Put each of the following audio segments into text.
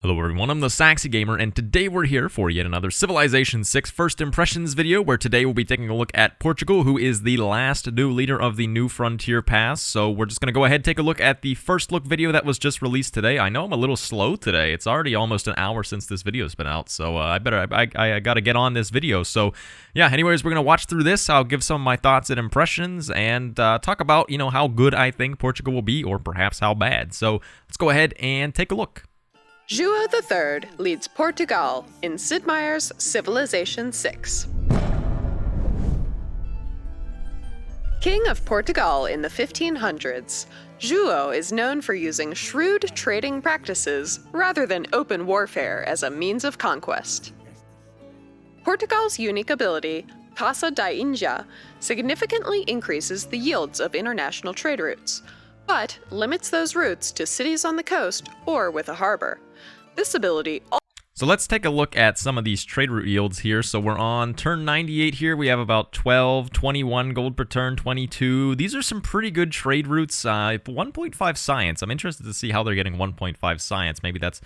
Hello everyone, I'm the Saxy Gamer, and today we're here for yet another Civilization 6 First Impressions video, where today we'll be taking a look at Portugal, who is the last new leader of the New Frontier Pass. So we're just going to go ahead and take a look at the first look video that was just released today. I know I'm a little slow today. It's already almost an hour since this video's been out, so I gotta get on this video. So yeah, anyways, we're going to watch through this. I'll give some of my thoughts and impressions, and talk about, how good I think Portugal will be, or perhaps how bad. So let's go ahead and take a look. João III leads Portugal in Sid Meier's Civilization 6. King of Portugal in the 1500s, João is known for using shrewd trading practices rather than open warfare as a means of conquest. Portugal's unique ability, Caça da Índia, significantly increases the yields of international trade routes, but limits those routes to cities on the coast or with a harbor. This ability. So let's take a look at some of these trade route yields here. So we're on turn 98 here. We have about 12, 21 gold per turn, 22. These are some pretty good trade routes. 1.5 science. I'm interested to see how they're getting 1.5 science. Maybe that's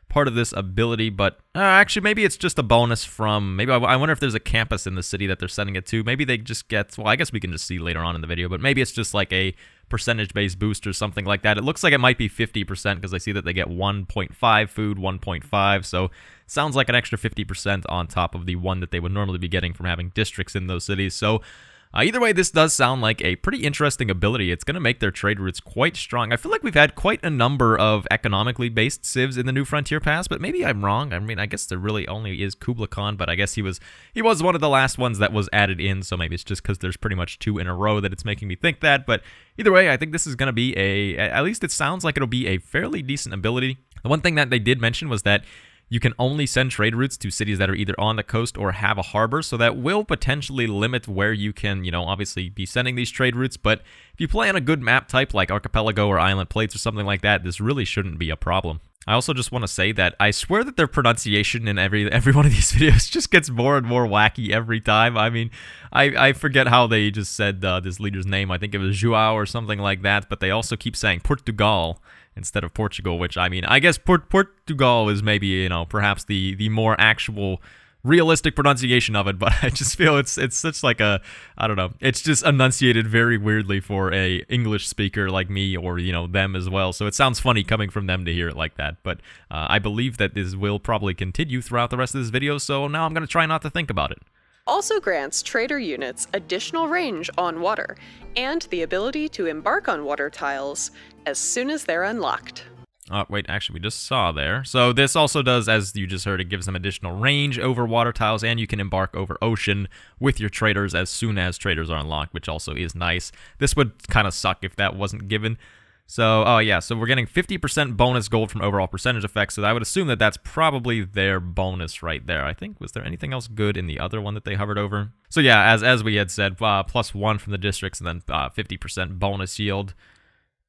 part of this ability, but actually maybe it's just a bonus from, maybe I wonder if there's a campus in the city that they're sending it to. Maybe they just get, well, I guess we can just see later on in the video, but maybe it's just like a percentage-based boost or something like that. It looks like it might be 50% because I see that they get 1.5 food, 1.5, so sounds like an extra 50% on top of the one that they would normally be getting from having districts in those cities. So either way, this does sound like a pretty interesting ability. It's going to make their trade routes quite strong. I feel like we've had quite a number of economically based civs in the New Frontier Pass, but maybe I'm wrong. I mean, I guess there really only is Kublai Khan, but I guess he was one of the last ones that was added in, so maybe it's just because there's pretty much two in a row that it's making me think that. But either way, I think this is going to be at least it sounds like it'll be a fairly decent ability. The one thing that they did mention was that you can only send trade routes to cities that are either on the coast or have a harbor, so that will potentially limit where you can, obviously be sending these trade routes. But if you play on a good map type like Archipelago or Island Plates or something like that, this really shouldn't be a problem. I also just want to say that I swear that their pronunciation in every one of these videos just gets more and more wacky every time. I mean, I forget how they just said this leader's name. I think it was João or something like that, but they also keep saying Portugal instead of Portugal, which, I mean, I guess Portugal is maybe, perhaps the more actual realistic pronunciation of it, but I just feel it's such like a, I don't know, it's just enunciated very weirdly for a English speaker like me, or them as well, so it sounds funny coming from them to hear it like that. But I believe that this will probably continue throughout the rest of this video, so now I'm going to try not to think about it. Also grants trader units additional range on water and the ability to embark on water tiles as soon as they're unlocked. Oh, wait, actually, we just saw there. So this also does, as you just heard, it gives them additional range over water tiles, and you can embark over ocean with your traders as soon as traders are unlocked, which also is nice. This would kind of suck if that wasn't given. So, oh yeah, so we're getting 50% bonus gold from overall percentage effects, so I would assume that that's probably their bonus right there. I think, was there anything else good in the other one that they hovered over? So yeah, as we had said, +1 from the districts, and then 50% bonus yield.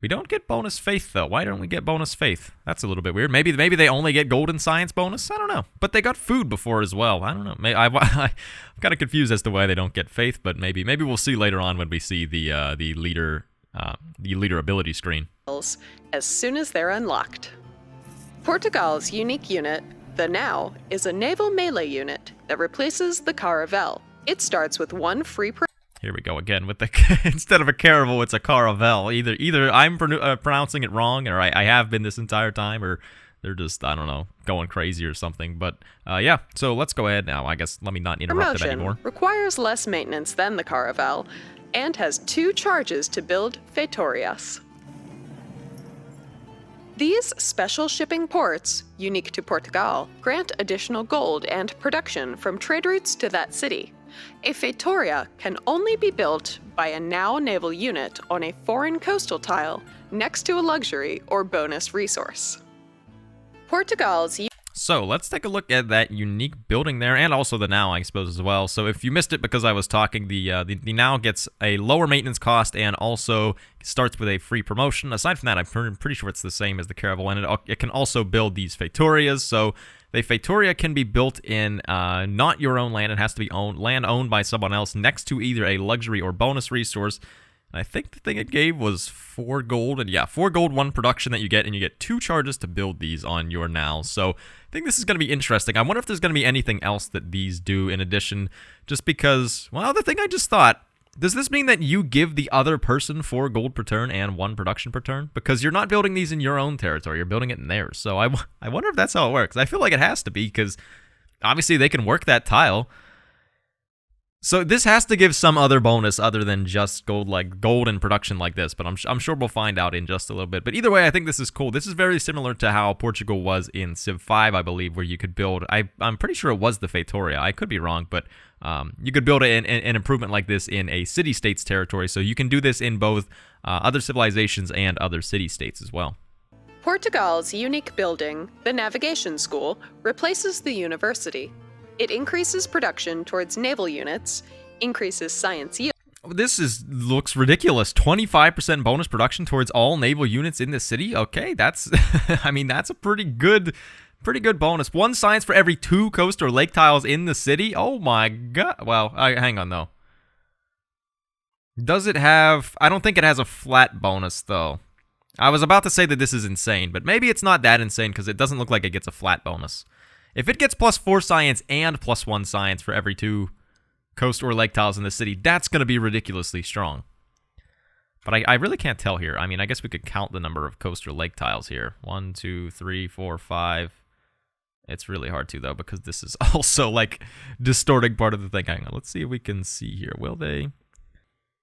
We don't get bonus faith, though. Why don't we get bonus faith? That's a little bit weird. Maybe they only get golden science bonus? I don't know. But they got food before as well. I don't know. I'm kind of confused as to why they don't get faith, but maybe we'll see later on when we see the leader ability screen. As soon as they're unlocked. Portugal's unique unit, the Now, is a naval melee unit that replaces the Caravel. It starts with one free Here we go again with the instead of a caravel, it's a caravel. Either I'm pronouncing it wrong, or I have been this entire time, or they're just, I don't know, going crazy or something. But yeah, so let's go ahead now. I guess let me not interrupt it anymore. Requires less maintenance than the Caravel and has 2 charges to build Feitorias. These special shipping ports, unique to Portugal, grant additional gold and production from trade routes to that city. A feitoria can only be built by a Now naval unit on a foreign coastal tile next to a luxury or bonus resource. Portugal's... So let's take a look at that unique building there, and also the Now, I suppose, as well. So if you missed it because I was talking, the Now gets a lower maintenance cost and also starts with a free promotion. Aside from that, I'm pretty sure it's the same as the Caravel, and it can also build these Feitorias. So the Feitoria can be built in not your own land. It has to be land owned by someone else next to either a luxury or bonus resource. I think the thing it gave was 4 gold, and yeah, 4 gold, 1 production that you get, and you get 2 charges to build these on your now. So I think this is going to be interesting. I wonder if there's going to be anything else that these do in addition, just because, well, the thing I just thought, does this mean that you give the other person 4 gold per turn and 1 production per turn? Because you're not building these in your own territory, you're building it in theirs. So I wonder if that's how it works. I feel like it has to be, because obviously they can work that tile. So this has to give some other bonus other than just gold and production like this, but I'm sure we'll find out in just a little bit. But either way, I think this is cool. This is very similar to how Portugal was in Civ 5, I believe, where you could build, I'm pretty sure it was the Feitoria. I could be wrong, but you could build an improvement like this in a city-states territory, so you can do this in both other civilizations and other city-states as well. Portugal's unique building, the Navigation School, replaces the university. It increases production towards naval units, increases science yield. Looks ridiculous. 25% bonus production towards all naval units in the city. Okay, that's I mean, that's a pretty good bonus. 1 science for every 2 coast or lake tiles in the city. Oh my god. Well, hang on though. Does it have, I don't think it has a flat bonus though. I was about to say that this is insane, but maybe it's not that insane because it doesn't look like it gets a flat bonus. If it gets +4 science and +1 science for every 2 coast or lake tiles in the city, that's going to be ridiculously strong. But I really can't tell here. I mean, I guess we could count the number of coast or lake tiles here. 1, 2, 3, 4, 5. It's really hard to, though, because this is also, like, distorting part of the thing. Hang on, let's see if we can see here. Will they?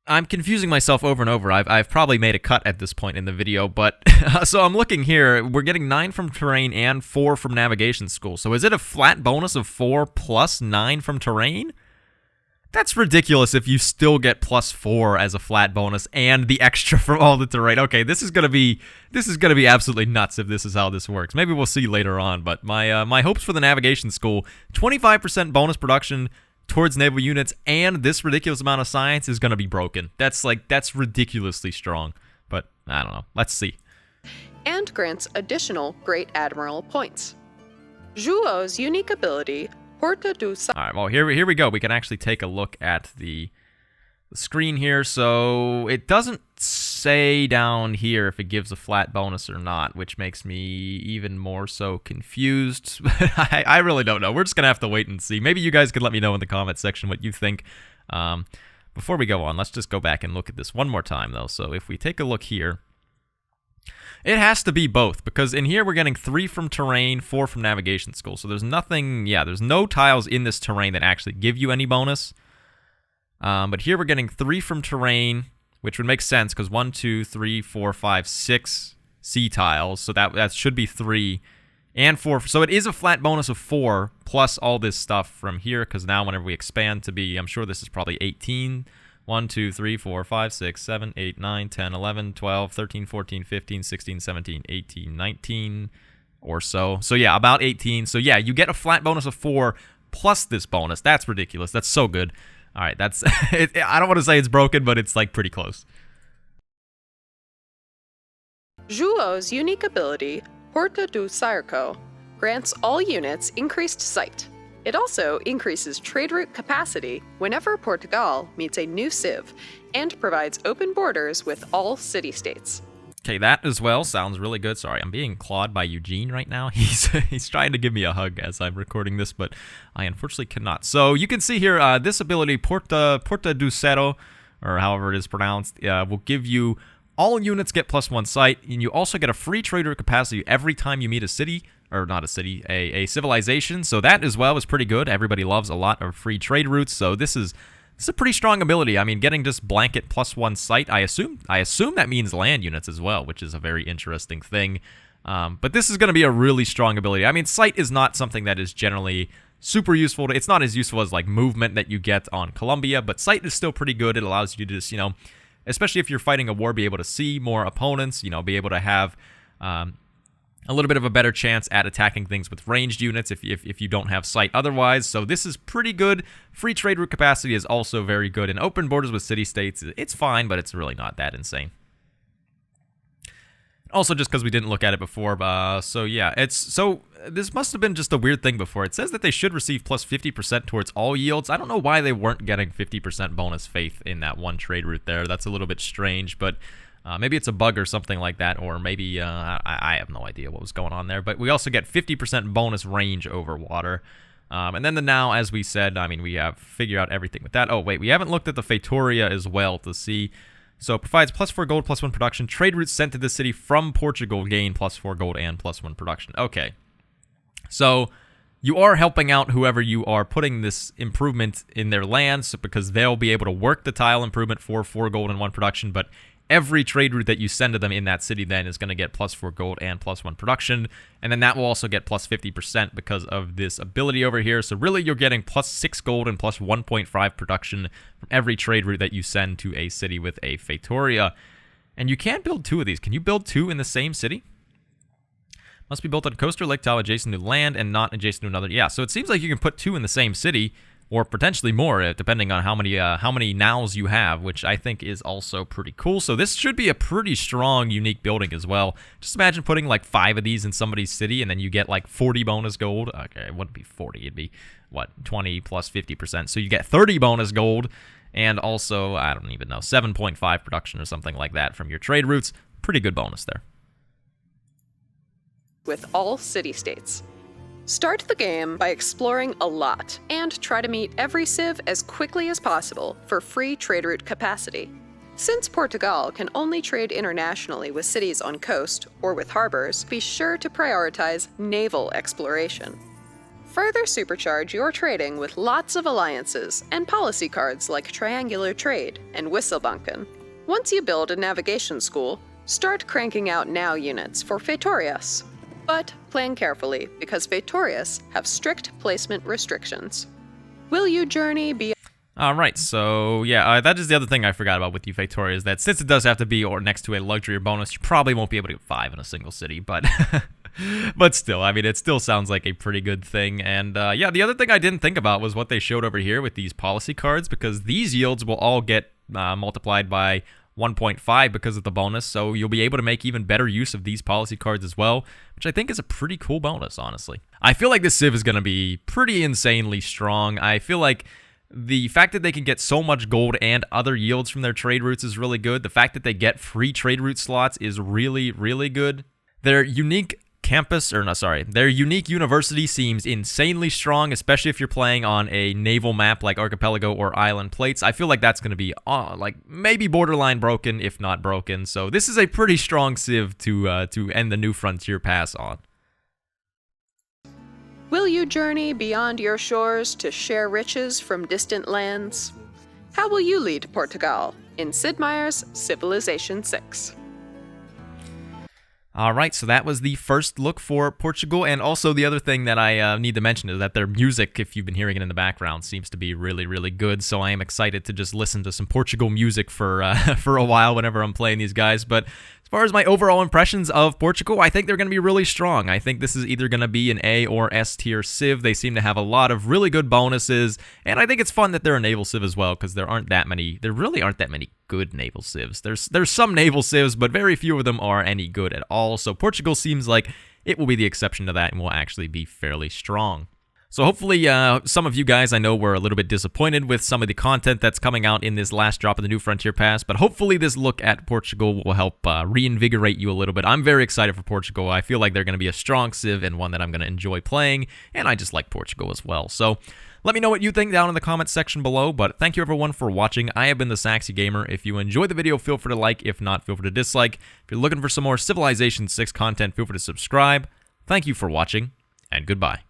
I'm confusing myself over and over. I've probably made a cut at this point in the video, but so I'm looking here. We're getting 9 from terrain and 4 from navigation school. So is it a flat bonus of 4 plus 9 from terrain? That's ridiculous if you still get +4 as a flat bonus and the extra from all the terrain. Okay, this is gonna be absolutely nuts if this is how this works. Maybe we'll see later on, but my hopes for the navigation school, 25% bonus production towards naval units and this ridiculous amount of science is going to be broken. That's ridiculously strong. But I don't know. Let's see. And grants additional Great Admiral points. João's unique ability, Porta do Sa. All right, well, here we go. We can actually take a look at the screen here. So it doesn't say down here if it gives a flat bonus or not, which makes me even more so confused. I really don't know. We're just going to have to wait and see. Maybe you guys could let me know in the comment section what you think. Before we go on, let's just go back and look at this one more time, though. So if we take a look here, it has to be both, because in here we're getting 3 from terrain, 4 from navigation school. So there's nothing, there's no tiles in this terrain that actually give you any bonus. But here we're getting 3 from terrain, which would make sense because 1, 2, 3, 4, 5, 6 sea tiles. So that should be 3 and 4. So it is a flat bonus of 4 plus all this stuff from here, because now whenever we expand to be, I'm sure this is probably 18. 1, 2, 3, 4, 5, 6, 7, 8, 9, 10, 11, 12, 13, 14, 15, 16, 17, 18, 19 or so. So yeah, about 18. So yeah, you get a flat bonus of 4 plus this bonus. That's ridiculous. That's so good. All right, that's I don't want to say it's broken, but it's like pretty close. João's unique ability, Porta do Cerco, grants all units increased sight. It also increases trade route capacity whenever Portugal meets a new civ, and provides open borders with all city-states. Okay, that as well sounds really good. Sorry, I'm being clawed by Eugene right now. He's trying to give me a hug as I'm recording this, but I unfortunately cannot. So you can see here, this ability, Porta do Cerco, or however it is pronounced, will give you all units get +1 sight, and you also get a free trade route capacity every time you meet a city, or not a city, a civilization. So that as well is pretty good. Everybody loves a lot of free trade routes, so this is a pretty strong ability. I mean, getting just blanket +1 sight, I assume that means land units as well, which is a very interesting thing. But this is going to be a really strong ability. I mean, sight is not something that is generally super useful. It's not as useful as like movement that you get on Colombia, but sight is still pretty good. It allows you to just, especially if you're fighting a war, be able to see more opponents, be able to have a little bit of a better chance at attacking things with ranged units if you don't have sight otherwise. So this is pretty good. Free trade route capacity is also very good. And open borders with city-states, it's fine, but it's really not that insane. Also, just because we didn't look at it before, so yeah, this must have been just a weird thing before. It says that they should receive plus 50% towards all yields. I don't know why they weren't getting 50% bonus faith in that one trade route there. That's a little bit strange, but maybe it's a bug or something like that, or maybe, I have no idea what was going on there. But we also get 50% bonus range over water. And then the now, as we said, I mean, we have figured out everything with that. Oh, wait, we haven't looked at the Feitoria as well to see. So it provides plus 4 gold, plus 1 production. Trade routes sent to the city from Portugal gain plus 4 gold and plus 1 production. Okay. So you are helping out whoever you are putting this improvement in their lands because they'll be able to work the tile improvement for 4 gold and 1 production, but every trade route that you send to them in that city then is going to get plus 4 gold and plus 1 production, and then that will also get plus 50% because of this ability over here. So really you're getting plus 6 gold and plus 1.5 production from every trade route that you send to a city with a Feitoria. And you can't build 2 of these. Can you build 2 in the same city? Must be built on coast or lake tile adjacent to land and not adjacent to another. Yeah, so it seems like you can put 2 in the same city, or potentially more, depending on how many nows you have, which I think is also pretty cool. So this should be a pretty strong, unique building as well. Just imagine putting like 5 of these in somebody's city, and then you get like 40 bonus gold. Okay, it wouldn't be 40, it'd be, what, 20 plus 50%. So you get 30 bonus gold, and also, I don't even know, 7.5 production or something like that from your trade routes. Pretty good bonus there. With all city-states. Start the game by exploring a lot, and try to meet every civ as quickly as possible for free trade route capacity. Since Portugal can only trade internationally with cities on coast or with harbors, be sure to prioritize naval exploration. Further supercharge your trading with lots of alliances and policy cards like Triangular Trade and Wisselbanken. Once you build a navigation school, start cranking out now units for Feitorias. But plan carefully, because Feitorias have strict placement restrictions. Will you journey beyond... Alright, so yeah, that is the other thing I forgot about with you, Feitorias, that since it does have to be or next to a luxury or bonus, you probably won't be able to get 5 in a single city, but but still, I mean, it still sounds like a pretty good thing. And yeah, the other thing I didn't think about was what they showed over here with these policy cards, because these yields will all get multiplied by 1.5 because of the bonus, so you'll be able to make even better use of these policy cards as well, which I think is a pretty cool bonus, honestly. I feel like this civ is going to be pretty insanely strong. I feel like the fact that they can get so much gold and other yields from their trade routes is really good. The fact that they get free trade route slots is really, really good. Their unique their unique university seems insanely strong, especially if you're playing on a naval map like Archipelago or Island Plates. I feel like that's going to be like maybe borderline broken, if not broken. So this is a pretty strong civ to end the New Frontier Pass on. Will you journey beyond your shores to share riches from distant lands? How will you lead Portugal in Sid Meier's Civilization 6? Alright, so that was the first look for Portugal, and also the other thing that I need to mention is that their music, if you've been hearing it in the background, seems to be really, really good, so I am excited to just listen to some Portugal music for a while whenever I'm playing these guys. But as far as my overall impressions of Portugal, I think they're going to be really strong. I think this is either going to be an A or S tier civ. They seem to have a lot of really good bonuses, and I think it's fun that they're a naval civ as well, because there really aren't that many good naval civs. There's some naval civs, but very few of them are any good at all. So Portugal seems like it will be the exception to that and will actually be fairly strong. So hopefully some of you guys I know were a little bit disappointed with some of the content that's coming out in this last drop of the New Frontier Pass, but hopefully this look at Portugal will help reinvigorate you a little bit. I'm very excited for Portugal. I feel like they're going to be a strong civ and one that I'm going to enjoy playing, and I just like Portugal as well. So let me know what you think down in the comments section below, but thank you everyone for watching. I have been the Saxy Gamer. If you enjoyed the video, feel free to like. If not, feel free to dislike. If you're looking for some more Civilization 6 content, feel free to subscribe. Thank you for watching, and goodbye.